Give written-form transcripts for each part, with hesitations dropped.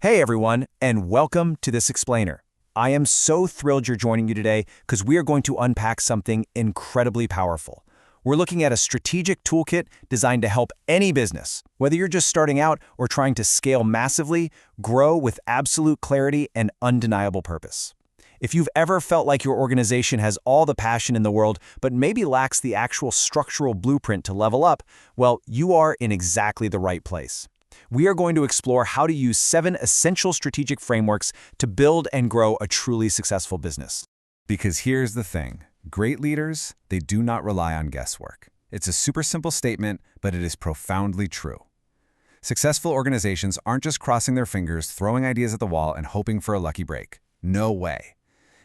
Hey everyone, and welcome to this explainer. I am so thrilled you're joining me today because we are going to unpack something incredibly powerful. We're looking at a strategic toolkit designed to help any business, whether you're just starting out or trying to scale massively, grow with absolute clarity and undeniable purpose. If you've ever felt like your organization has all the passion in the world, but maybe lacks the actual structural blueprint to level up, well, you are in exactly the right place. We are going to explore how to use 7 essential strategic frameworks to build and grow a truly successful business. Because here's the thing, great leaders, they do not rely on guesswork. It's a super simple statement, but it is profoundly true. Successful organizations aren't just crossing their fingers, throwing ideas at the wall, and hoping for a lucky break. No way.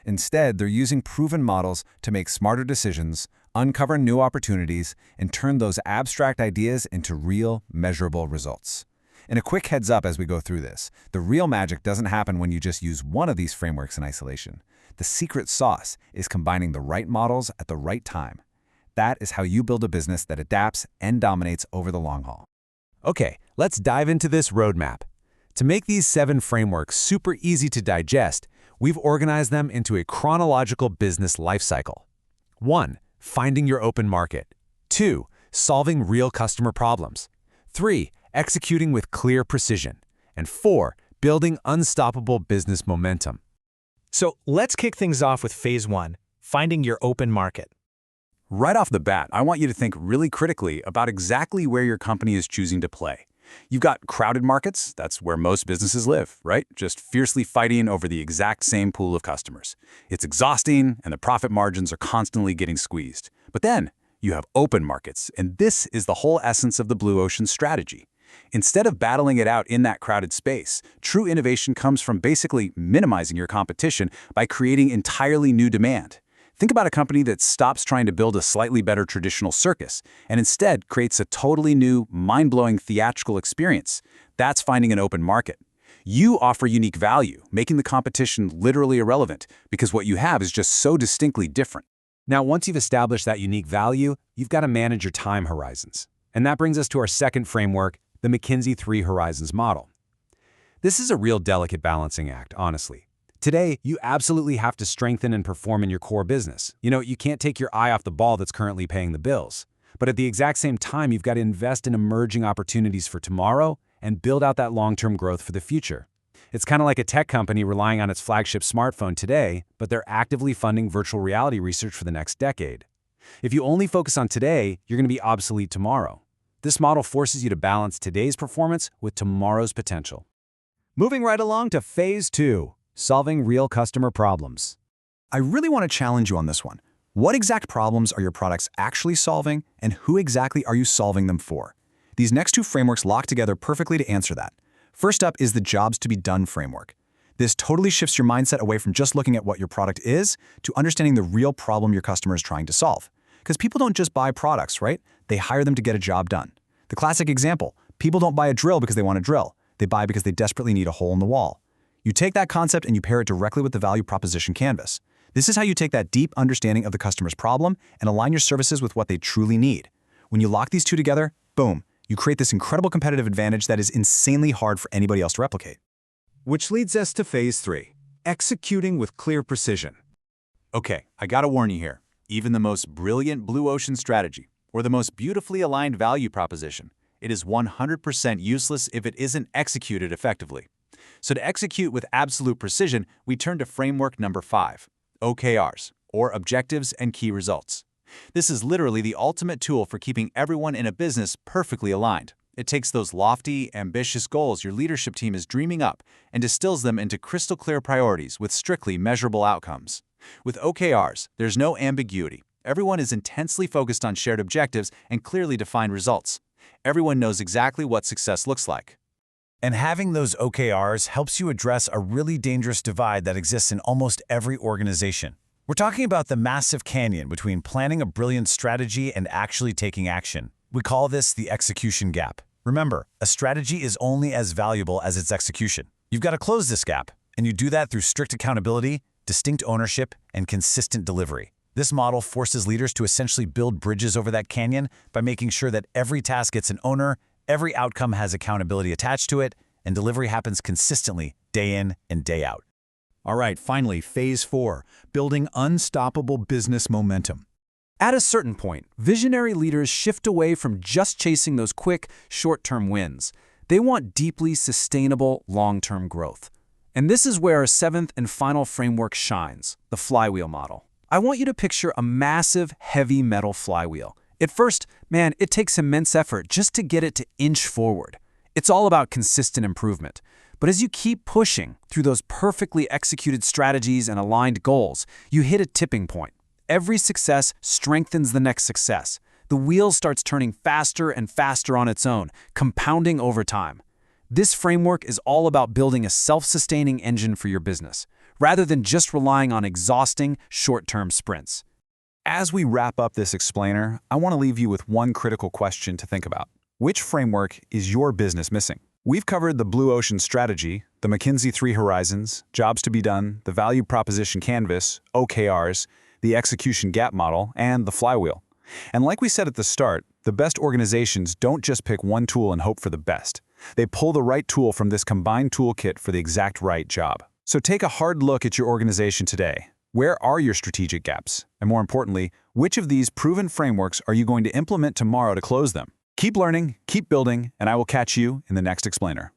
Instead, they're using proven models to make smarter decisions, uncover new opportunities, and turn those abstract ideas into real, measurable results. And a quick heads up as we go through this, the real magic doesn't happen when you just use one of these frameworks in isolation. The secret sauce is combining the right models at the right time. That is how you build a business that adapts and dominates over the long haul. Okay, let's dive into this roadmap. To make these 7 frameworks super easy to digest, we've organized them into a chronological business lifecycle. 1. Finding your open market. 2. Solving real customer problems. 3. Executing with clear precision. And 4. Building unstoppable business momentum. So let's kick things off with Phase 1, finding your open market. Right off the bat, I want you to think really critically about exactly where your company is choosing to play. You've got crowded markets, that's where most businesses live, right? Just fiercely fighting over the exact same pool of customers. It's exhausting, and the profit margins are constantly getting squeezed. But then, you have open markets, and this is the whole essence of the Blue Ocean strategy. Instead of battling it out in that crowded space, true innovation comes from basically minimizing your competition by creating entirely new demand. Think about a company that stops trying to build a slightly better traditional circus and instead creates a totally new, mind-blowing theatrical experience. That's finding an open market. You offer unique value, making the competition literally irrelevant because what you have is just so distinctly different. Now, once you've established that unique value, you've got to manage your time horizons. And that brings us to our second framework, the McKinsey Three Horizons Model. This is a real delicate balancing act, honestly. Today, you absolutely have to strengthen and perform in your core business. You can't take your eye off the ball that's currently paying the bills. But at the exact same time, you've got to invest in emerging opportunities for tomorrow and build out that long-term growth for the future. It's kind of like a tech company relying on its flagship smartphone today, but they're actively funding virtual reality research for the next decade. If you only focus on today, you're going to be obsolete tomorrow. This model forces you to balance today's performance with tomorrow's potential. Moving right along to Phase 2. Solving real customer problems. I really want to challenge you on this one. What exact problems are your products actually solving, and who exactly are you solving them for? These next 2 frameworks lock together perfectly to answer that. First up is the jobs to be done framework. This totally shifts your mindset away from just looking at what your product is to understanding the real problem your customer is trying to solve. Because people don't just buy products, right? They hire them to get a job done. The classic example, people don't buy a drill because they want a drill. They buy because they desperately need a hole in the wall. You take that concept and you pair it directly with the value proposition canvas. This is how you take that deep understanding of the customer's problem and align your services with what they truly need. When you lock these 2 together, boom, you create this incredible competitive advantage that is insanely hard for anybody else to replicate. Which leads us to Phase 3, executing with clear precision. Okay, I gotta warn you here. Even the most brilliant Blue Ocean strategy, or the most beautifully aligned value proposition, it is 100% useless if it isn't executed effectively. So to execute with absolute precision, we turn to framework number 5, OKRs, or Objectives and Key Results. This is literally the ultimate tool for keeping everyone in a business perfectly aligned. It takes those lofty, ambitious goals your leadership team is dreaming up and distills them into crystal clear priorities with strictly measurable outcomes. With OKRs, there's no ambiguity. Everyone is intensely focused on shared objectives and clearly defined results. Everyone knows exactly what success looks like. And having those OKRs helps you address a really dangerous divide that exists in almost every organization. We're talking about the massive canyon between planning a brilliant strategy and actually taking action. We call this the execution gap. Remember, a strategy is only as valuable as its execution. You've got to close this gap, and you do that through strict accountability, distinct ownership, and consistent delivery. This model forces leaders to essentially build bridges over that canyon by making sure that every task gets an owner, every outcome has accountability attached to it, and delivery happens consistently, day in and day out. All right, finally, phase 4, building unstoppable business momentum. At a certain point, visionary leaders shift away from just chasing those quick, short-term wins. They want deeply sustainable, long-term growth. And this is where our seventh and final framework shines, the flywheel model. I want you to picture a massive, heavy metal flywheel. At first, man, it takes immense effort just to get it to inch forward. It's all about consistent improvement. But as you keep pushing through those perfectly executed strategies and aligned goals, you hit a tipping point. Every success strengthens the next success. The wheel starts turning faster and faster on its own, compounding over time. This framework is all about building a self-sustaining engine for your business, rather than just relying on exhausting, short-term sprints. As we wrap up this explainer, I want to leave you with one critical question to think about. Which framework is your business missing? We've covered the blue ocean strategy, the McKinsey Three Horizons, jobs to be done, the value proposition canvas, OKRs, the execution gap model, and the flywheel. And like we said at the start, the best organizations don't just pick one tool and hope for the best. They pull the right tool from this combined toolkit for the exact right job. So take a hard look at your organization today. Where are your strategic gaps? And more importantly, which of these proven frameworks are you going to implement tomorrow to close them? Keep learning, keep building, and I will catch you in the next explainer.